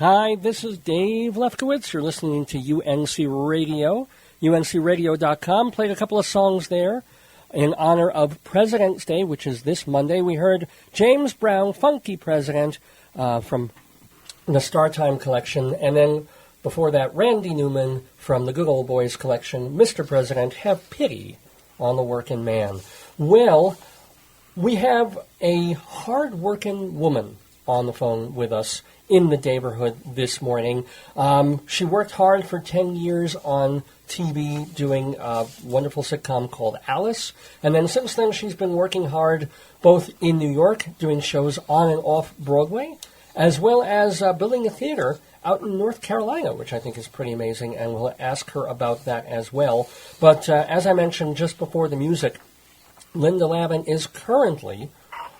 Hi, this is Dave Lefkowitz. You're listening to UNC Radio, uncradio.com. Played a couple of songs there in honor of President's Day, which is this Monday. We heard James Brown, Funky President, from the Startime collection, and then before that, Randy Newman from the Good Old Boys collection, Mr. President, Have Pity on the Working Man. Well, we have a hard-working woman on the phone with us in the Daverhood this morning. She worked hard for 10 years on TV doing a wonderful sitcom called Alice. And then since then, she's been working hard both in New York, doing shows on and off Broadway, as well as building a theater out in North Carolina, which I think is pretty amazing, and we'll ask her about that as well. But as I mentioned just before the music, Linda Lavin is currently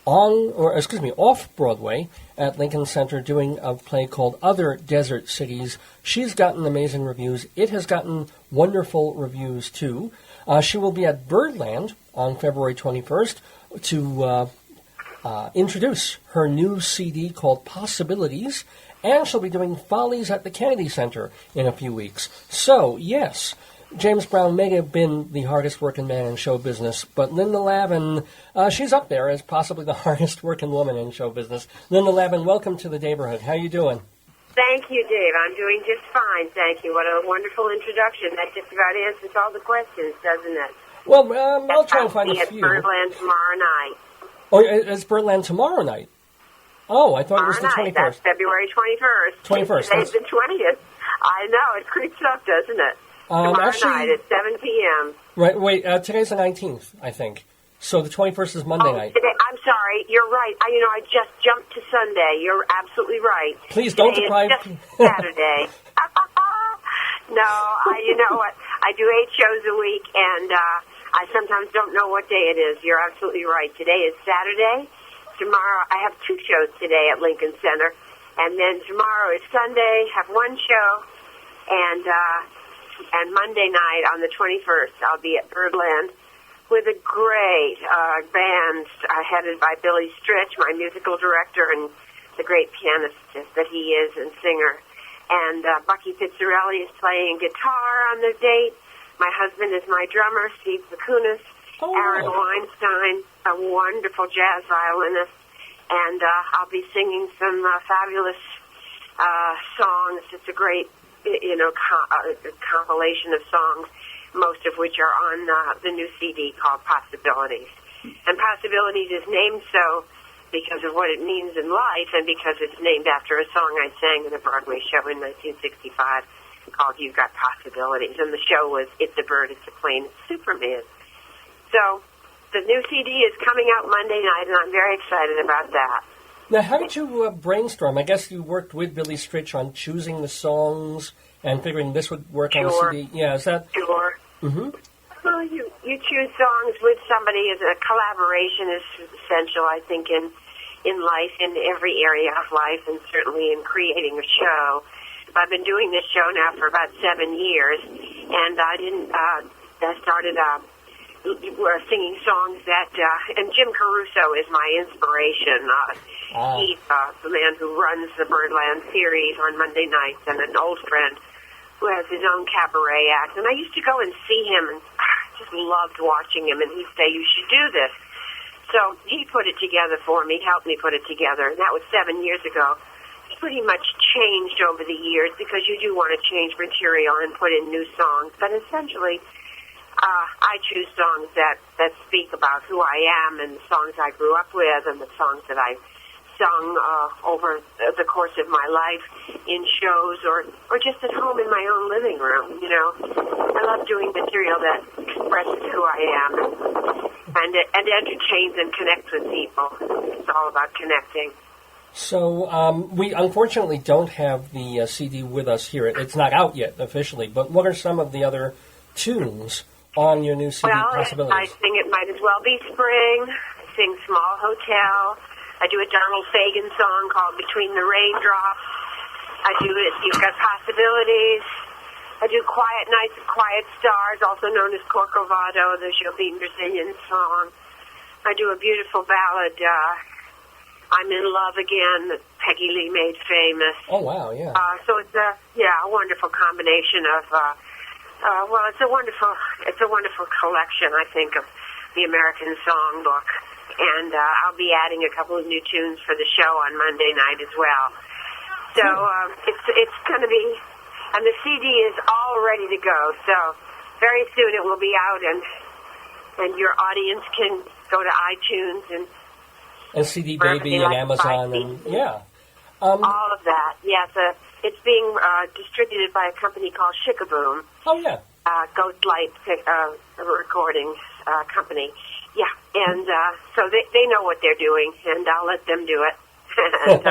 off Broadway at Lincoln Center doing a play called Other Desert Cities. She's gotten amazing reviews. It has gotten wonderful reviews, too. She will be at Birdland on February 21st to introduce her new CD called Possibilities, and she'll be doing Follies at the Kennedy Center in a few weeks. So, yes, James Brown may have been the hardest working man in show business, but Linda Lavin, she's up there as possibly the hardest working woman in show business. Linda Lavin, welcome to the Daverhood. How are you doing? Thank you, Dave. I'm doing just fine, thank you. What a wonderful introduction. That just about answers all the questions, doesn't it? Well, I'll try and find a few. It's Birdland tomorrow night. Oh, it's Birdland tomorrow night? Oh, I thought it was the 21st. That's February 21st. 21st. Today's the 20th. I know, it creeps up, doesn't it? Tomorrow night at 7 p.m. Right, wait, today's the 19th, I think. So the 21st is Monday night. Today, I'm sorry, you're right. I just jumped to Sunday. You're absolutely right. Please don't deprive me. Saturday. No, you know what? I do 8 shows a week, and I sometimes don't know what day it is. You're absolutely right. Today is Saturday. Tomorrow, I have 2 shows today at Lincoln Center, and then tomorrow is Sunday. Have 1 show, and Monday night on the 21st, I'll be at Birdland with a great band headed by Billy Stritch, my musical director, and the great pianist that he is and singer. And Bucky Pizzarelli is playing guitar on the date. My husband is my drummer, Steve Zakunis. Aaron Weinstein, a wonderful jazz violinist. And I'll be singing some fabulous songs. It's a great compilation of songs, most of which are on the new CD called Possibilities. And Possibilities is named so because of what it means in life and because it's named after a song I sang in a Broadway show in 1965 called You've Got Possibilities. And the show was It's a Bird, It's a Plane, It's Superman. So the new CD is coming out Monday night, and I'm very excited about that. Now, how did you brainstorm? I guess you worked with Billy Stritch on choosing the songs and figuring this would work on the CD. Yeah, is that... Sure. Mm-hmm. Well, you choose songs with somebody. As a collaboration is essential, I think, in life, in every area of life, and certainly in creating a show. I've been doing this show now for about 7 years, and I started singing songs that, and Jim Caruso is my inspiration. He's the man who runs the Birdland series on Monday nights, and an old friend who has his own cabaret act. And I used to go and see him, and just loved watching him, and he'd say, you should do this. So he put it together for me, helped me put it together, and that was 7 years ago. It's pretty much changed over the years because you do want to change material and put in new songs, but essentially I choose songs that speak about who I am and the songs I grew up with and the songs that I've sung over the course of my life in shows or just at home in my own living room, I love doing material that expresses who I am and entertains and connects with people. It's all about connecting. So we unfortunately don't have the CD with us here. It's not out yet officially, but what are some of the other tunes on your new CD, Possibilities? I sing It Might As Well Be Spring. I sing Small Hotel. I do a Donald Fagen song called Between the Raindrops. I do it, You've Got Possibilities. I do Quiet Nights of Quiet Stars, also known as Corcovado, the Jobim Brazilian song. I do a beautiful ballad I'm in Love Again that Peggy Lee made famous. Oh, wow, yeah. So it's a wonderful combination of it's a wonderful collection, I think, of the American Songbook, and I'll be adding a couple of new tunes for the show on Monday night as well. So it's going to be, and the CD is all ready to go. So very soon it will be out, and your audience can go to iTunes and CD Baby and Amazon and all of that. Yes, it's being distributed by a company called Shikaboom. Oh yeah, Ghostlight recording company. Yeah, and so they know what they're doing, and I'll let them do it. And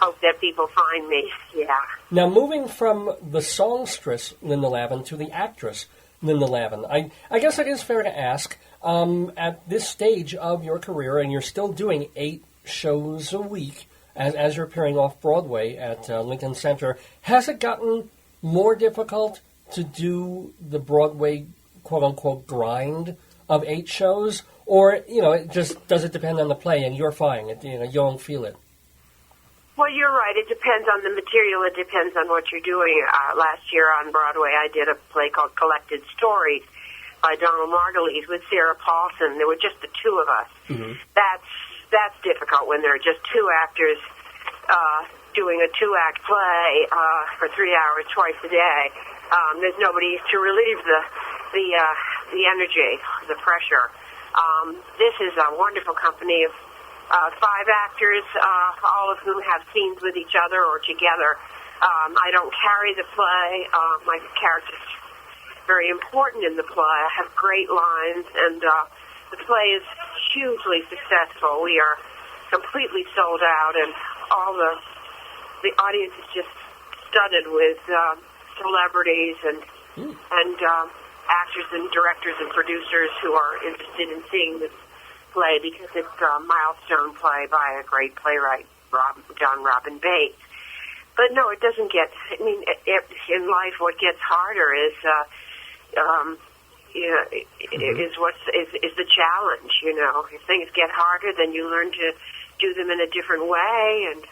hope that people find me. Yeah. Now, moving from the songstress Linda Lavin to the actress Linda Lavin, I guess it is fair to ask, at this stage of your career, and you're still doing 8 shows a week as you're appearing off Broadway at Lincoln Center, has it gotten more difficult to do the Broadway quote-unquote grind of 8 shows? Or, it just, does it depend on the play and you're fine, you don't feel it? Well, you're right. It depends on the material. It depends on what you're doing. Last year on Broadway, I did a play called Collected Stories by Donald Margulies with Sarah Paulson. There were just the 2 of us. Mm-hmm. That's difficult when there are just 2 actors doing a 2-act play for 3 hours twice a day. There's nobody to relieve the energy, the pressure. This is a wonderful company of 5 actors, all of whom have scenes with each other or together. I don't carry the play. My character's very important in the play. I have great lines, and the play is hugely successful. We are completely sold out, and all the audience is just studded with celebrities and actors and directors and producers who are interested in seeing this play because it's a milestone play by a great playwright, John Robin Bates. But no, it doesn't get. I mean, in life, what gets harder is is the challenge. If things get harder, then you learn to do them in a different way, and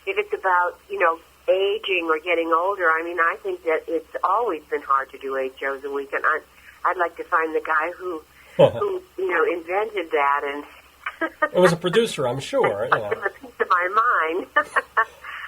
if it's about aging or getting older, I mean, I think that it's always been hard to do 8 shows a week, and I'd like to find the guy who invented that, and it was a producer, I'm sure. It's a piece of my mind.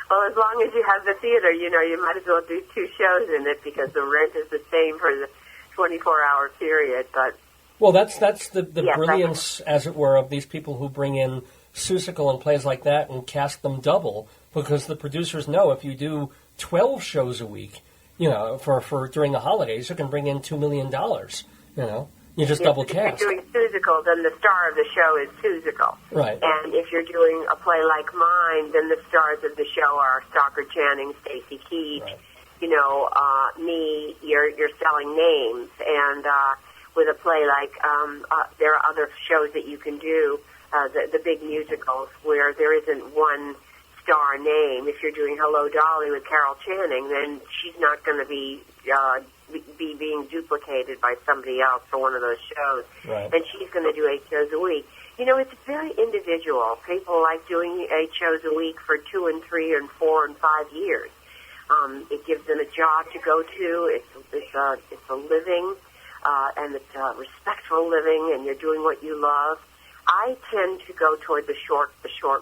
Well, as long as you have the theater, you might as well do 2 shows in it because the rent is the same for the 24-hour period. But well, that's the brilliance, as it were, of these people who bring in Seussical and plays like that and cast them double, because the producers know if you do 12 shows a week, for during the holidays, you can bring in $2 million. You just double cast. If you're doing Seussical, then the star of the show is Seussical. Right. And if you're doing a play like mine, then the stars of the show are Stockard Channing, Stacy Keach, right. Me. You're selling names. And with a play like there are other shows that you can do, the big musicals where there isn't one star name. If you're doing Hello, Dolly with Carol Channing, then she's not going to be being duplicated by somebody else for one of those shows. Right. And she's going to do 8 shows a week. It's very individual. People like doing 8 shows a week for 2 and 3 and 4 and 5 years. It gives them a job to go to. It's a living, and it's a respectful living, and you're doing what you love. I tend to go toward the short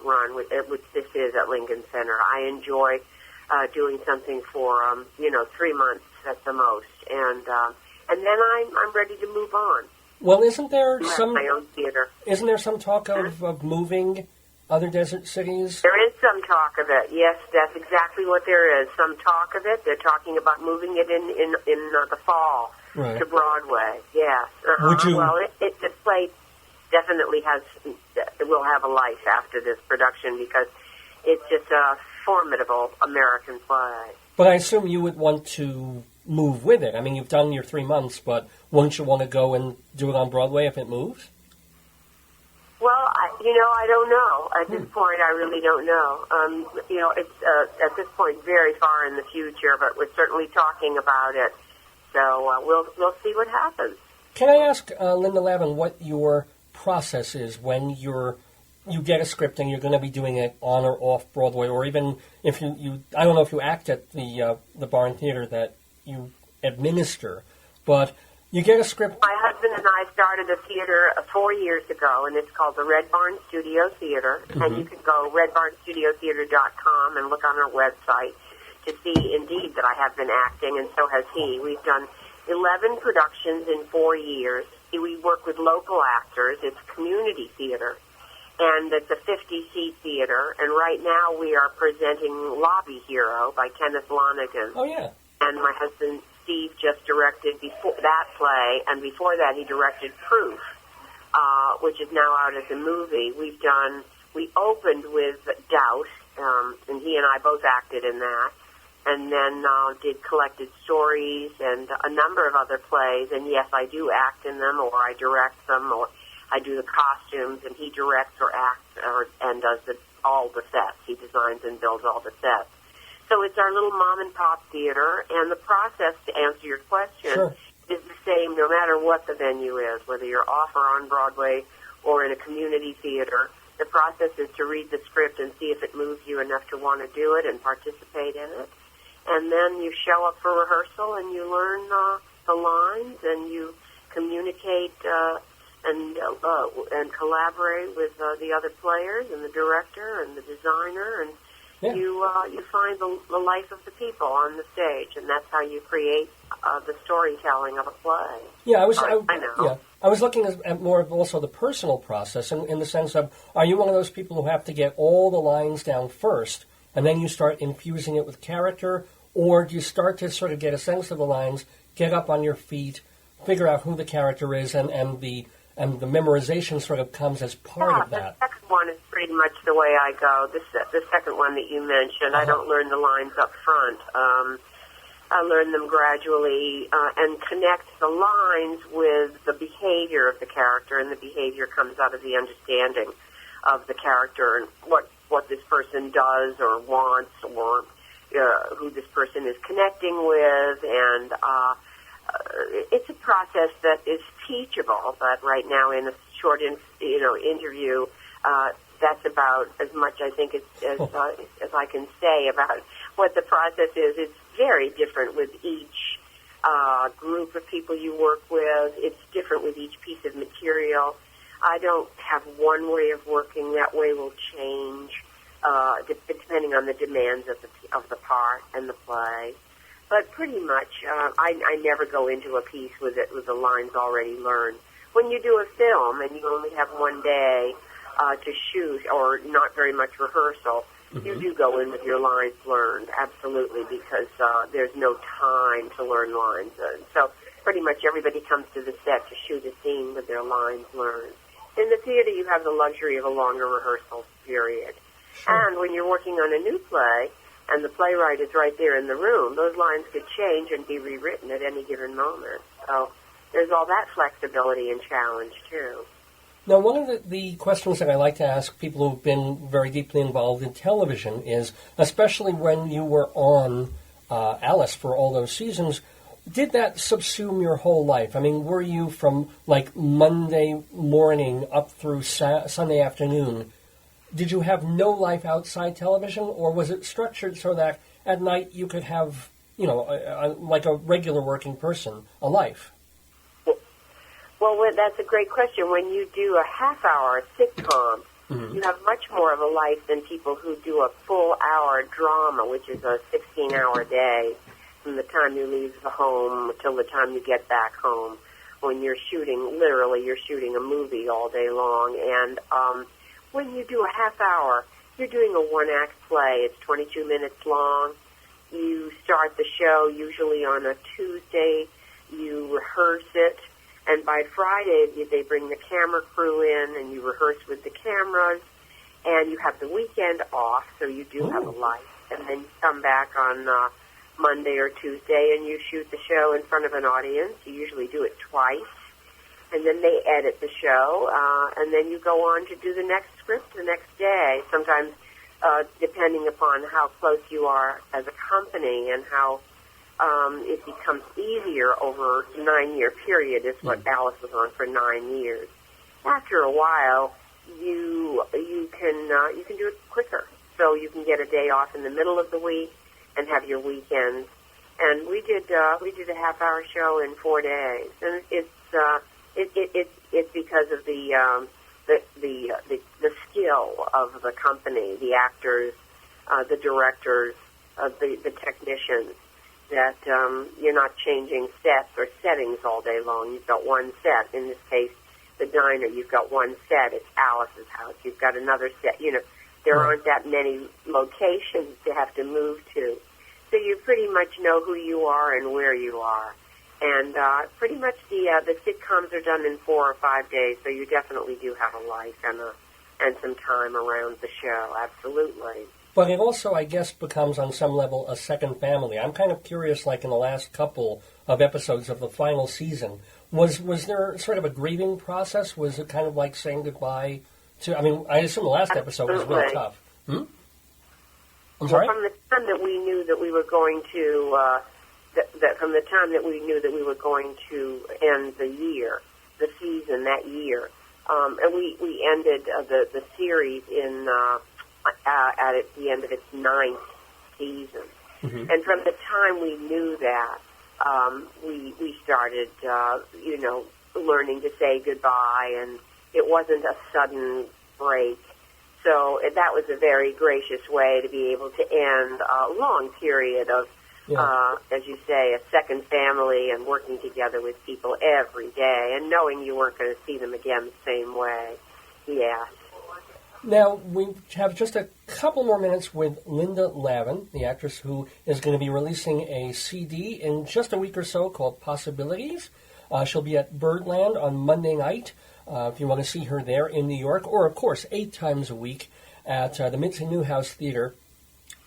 run, which this is at Lincoln Center. I enjoy doing something for 3 months at the most, and then I'm ready to move on. Well, isn't there my own theater? Isn't there some talk of moving other desert cities? There is some talk of it. Yes, that's exactly what there is. Some talk of it. They're talking about moving it in the fall to Broadway. Yes. Would you? Well, the play definitely will have a life after this production because it's just a formidable American play. But I assume you would want to move with it. I mean, you've done your 3 months, but wouldn't you want to go and do it on Broadway if it moves? Well, I don't know. At this point, I really don't know. It's at this point very far in the future, but we're certainly talking about it. So we'll see what happens. Can I ask, Linda Lavin, what your process is when you're you get a script and you're going to be doing it on or off Broadway, or even if you I don't know if you act at the Barn Theater that you administer, but you get a script. My husband and I started a theater 4 years ago, and it's called the Red Barn Studio Theater. Mm-hmm. And you can go redbarnstudiotheater.com and look on our website to see, indeed, that I have been acting, and so has he. We've done 11 productions in 4 years. We work with local actors. It's community theater, and it's a 50-seat theater. And right now we are presenting Lobby Hero by Kenneth Lonergan. Oh, yeah. And my husband, Steve, just directed before that play, and before that he directed Proof, which is now out as a movie. We opened with Doubt, and he and I both acted in that, and then did Collected Stories and a number of other plays. And yes, I do act in them, or I direct them, or I do the costumes, and he directs or acts and does all the sets. He designs and builds all the sets. So it's our little mom-and-pop theater, and the process, to answer your question, sure, is the same no matter what the venue is, whether you're off or on Broadway or in a community theater. The process is to read the script and see if it moves you enough to want to do it and participate in it. And then you show up for rehearsal and you learn the lines and you communicate and collaborate with the other players and the director and the designer, and you find the life of the people on the stage, and that's how you create the storytelling of a play. Yeah, I know. Yeah, I was looking at more of also the personal process in the sense of, are you one of those people who have to get all the lines down first, and then you start infusing it with character, or do you start to sort of get a sense of the lines, get up on your feet, figure out who the character is, and the memorization sort of comes as part of that? The second one is pretty much the way I go. The second one that you mentioned, I don't learn the lines up front. I learn them gradually and connect the lines with the behavior of the character, and the behavior comes out of the understanding of the character and what this person does or wants, or who this person is connecting with, and it's a process that is teachable. But right now, in a short, interview, that's about as much I think as I can say about what the process is. It's very different with each group of people you work with. It's different with each piece of material. I don't have one way of working. That way will change depending on the demands of the part and the play. But pretty much, I never go into a piece with the lines already learned. When you do a film and you only have one day to shoot, or not very much rehearsal, mm-hmm. you do go in with your lines learned, absolutely, because there's no time to learn lines. So pretty much everybody comes to the set to shoot a scene with their lines learned. In the theater, you have the luxury of a longer rehearsal period. Sure. And when you're working on a new play, and the playwright is right there in the room, those lines could change and be rewritten at any given moment. So there's all that flexibility and challenge, too. Now, one of the questions that I like to ask people who've been very deeply involved in television is, especially when you were on Alice for all those seasons, did that subsume your whole life? I mean, were you from, like, Monday morning up through Sunday afternoon, did you have no life outside television, or was it structured so that at night you could have, like a regular working person, a life? Well, that's a great question. When you do a half-hour sitcom, mm-hmm. you have much more of a life than people who do a full-hour drama, which is a 16-hour day from the time you leave the home till the time you get back home. When you're shooting, literally, you're shooting a movie all day long, and when you do a half hour, you're doing a one-act play. It's 22 minutes long. You start the show usually on a Tuesday. You rehearse it. And by Friday, they bring the camera crew in, and you rehearse with the cameras. And you have the weekend off, so you do have a life. And then you come back on Monday or Tuesday, and you shoot the show in front of an audience. You usually do it twice. And then they edit the show, and then you go on to do the next script the next day, sometimes depending upon how close you are as a company and how it becomes easier over a 9-year period is what Alice was on for 9 years. After a while, you can do it quicker. So you can get a day off in the middle of the week and have your weekends. And we did a half-hour show in 4 days, and it's because of the skill of the company, the actors, the directors, the technicians. That you're not changing sets or settings all day long. You've got one set. In this case, the diner, you've got one set. It's Alice's house. You've got another set. There aren't that many locations to have to move to. So you pretty much know who you are and where you are. And pretty much the sitcoms are done in 4 or 5 days, so you definitely do have a life and some time around the show, absolutely. But it also, I guess, becomes on some level a second family. I'm kind of curious, like in the last couple of episodes of the final season, was there sort of a grieving process? Was it kind of like saying goodbye to, I mean, I assume the last episode was really tough. I'm sorry? Well, from the time that we knew that we were going to, from the time that we knew that we were going to end the season that year, and we ended the series in at the end of its 9th season. Mm-hmm. And from the time we knew that, we started, learning to say goodbye, and it wasn't a sudden break. So that was a very gracious way to be able to end a long period of, as you say, a second family and working together with people every day and knowing you weren't going to see them again the same way. Yeah. Now, we have just a couple more minutes with Linda Lavin, the actress who is going to be releasing a CD in just a week or so called Possibilities. She'll be at Birdland on Monday night, if you want to see her there in New York, or, of course, 8 times a week at the Mitzi Newhouse Theater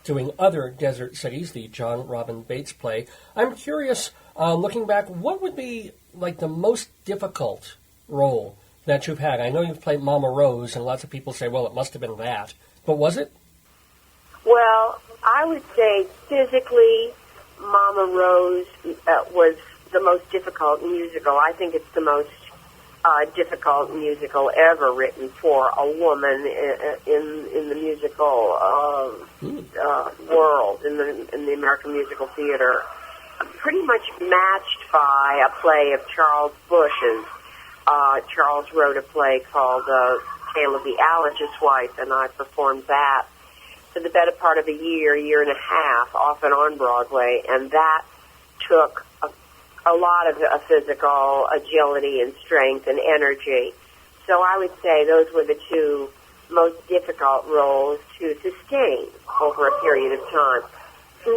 doing Other Desert Cities, the John Robin Bates play. I'm curious, looking back, what would be like the most difficult role that you've had? I know you've played Mama Rose, and lots of people say, well, it must have been that. But was it? Well, I would say physically, Mama Rose was the most difficult musical. I think it's the most difficult musical ever written for a woman in the musical world, in the American musical theater. Pretty much matched by a play of Charles Bush's. Charles wrote a play called Tale of the Allergist's Wife, and I performed that for the better part of a year and a half, off and on Broadway, and that took a lot of physical agility and strength and energy. So I would say those were the 2 most difficult roles to sustain over a period of time.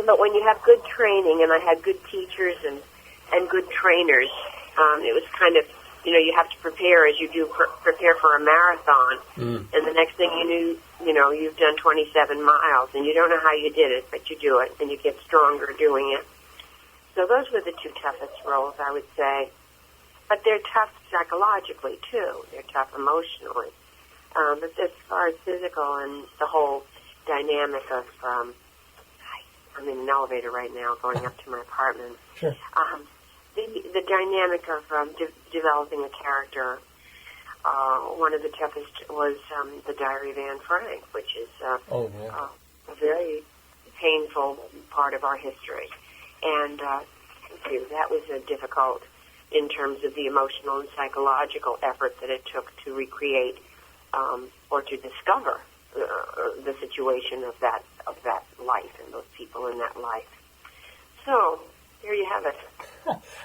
But when you have good training, and I had good teachers and good trainers, it was kind of, you have to prepare as you do prepare for a marathon. And the next thing you knew, you've done 27 miles, and you don't know how you did it, but you do it, and you get stronger doing it. So those were the 2 toughest roles, I would say. But they're tough psychologically, too. They're tough emotionally. But as far as physical and the whole dynamic of, I'm in an elevator right now going up to my apartment. Sure. The dynamic of developing a character, one of the toughest was The Diary of Anne Frank, which is a very painful part of our history. And that was difficult in terms of the emotional and psychological effort that it took to recreate or to discover the situation of that life and those people in that life. So there you have it.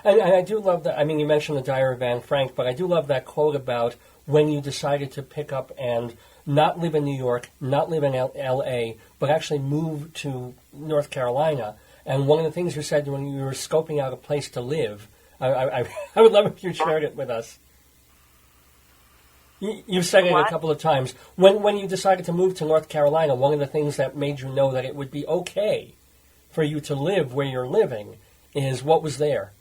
And I do love that. I mean, you mentioned The Diary of Anne Frank, but I do love that quote about when you decided to pick up and not live in New York, not live in L.A., but actually move to North Carolina. And one of the things you said when you were scoping out a place to live, I would love if you shared it with us. You've said it a couple of times. When you decided to move to North Carolina, one of the things that made you know that it would be okay for you to live where you're living is what was there.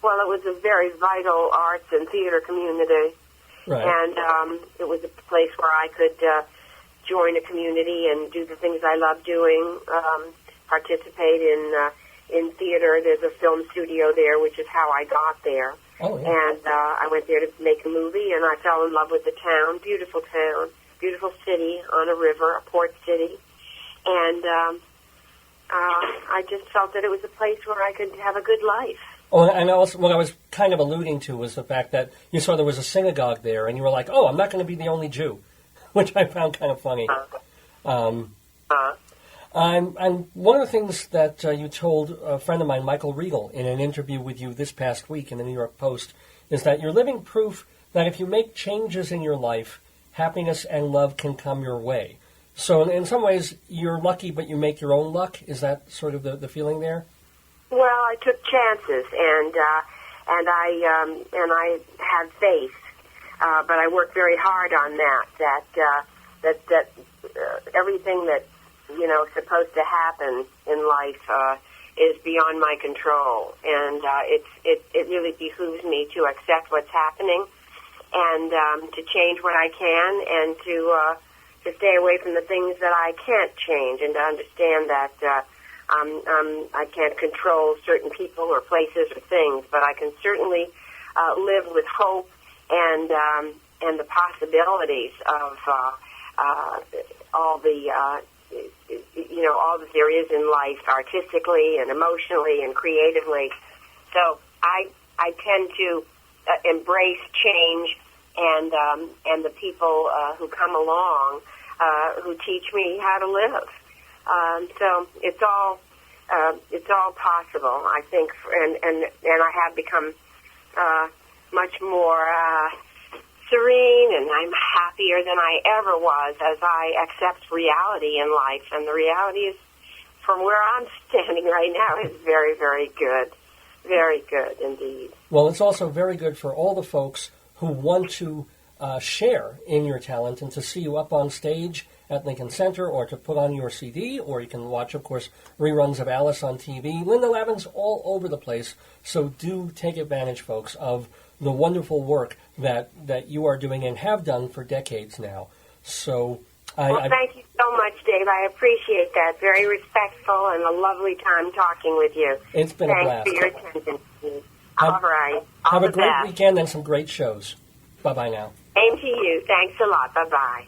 Well, it was a very vital arts and theater community. Right. And it was a place where I could join a community and do the things I love doing, participate in theater. There's a film studio there, which is how I got there. Oh, yeah. And I went there to make a movie, and I fell in love with the town, beautiful city on a river, a port city. And I just felt that it was a place where I could have a good life. Oh, and also what I was kind of alluding to was the fact that you saw there was a synagogue there, and you were like, oh, I'm not going to be the only Jew, which I found kind of funny. And one of the things that you told a friend of mine, Michael Riegel, in an interview with you this past week in the New York Post, is that you're living proof that if you make changes in your life, happiness and love can come your way. So in some ways, you're lucky, but you make your own luck. Is that sort of the feeling there? Well, I took chances, and I had faith, but I worked very hard on that. That everything that supposed to happen in life is beyond my control, and it really behooves me to accept what's happening, and to change what I can, and to stay away from the things that I can't change, and to understand that I can't control certain people or places or things, but I can certainly live with hope and the possibilities of all the all that there is in life, artistically and emotionally and creatively. So I tend to embrace change and the people who come along who teach me how to live. So it's all possible, I think, and I have become much more serene, and I'm happier than I ever was as I accept reality in life. And the reality is, from where I'm standing right now, is very, very good. Very good indeed. Well, it's also very good for all the folks who want to share in your talent and to see you up on stage at Lincoln Center, or to put on your CD, or you can watch, of course, reruns of Alice on TV. Linda Lavin's all over the place, so do take advantage, folks, of the wonderful work that you are doing and have done for decades now. So, thank you so much, Dave. I appreciate that. Very respectful and a lovely time talking with you. It's been a blast. Thanks for your attention. All right. Have a great weekend and some great shows. Bye-bye now. Same to you. Thanks a lot. Bye-bye.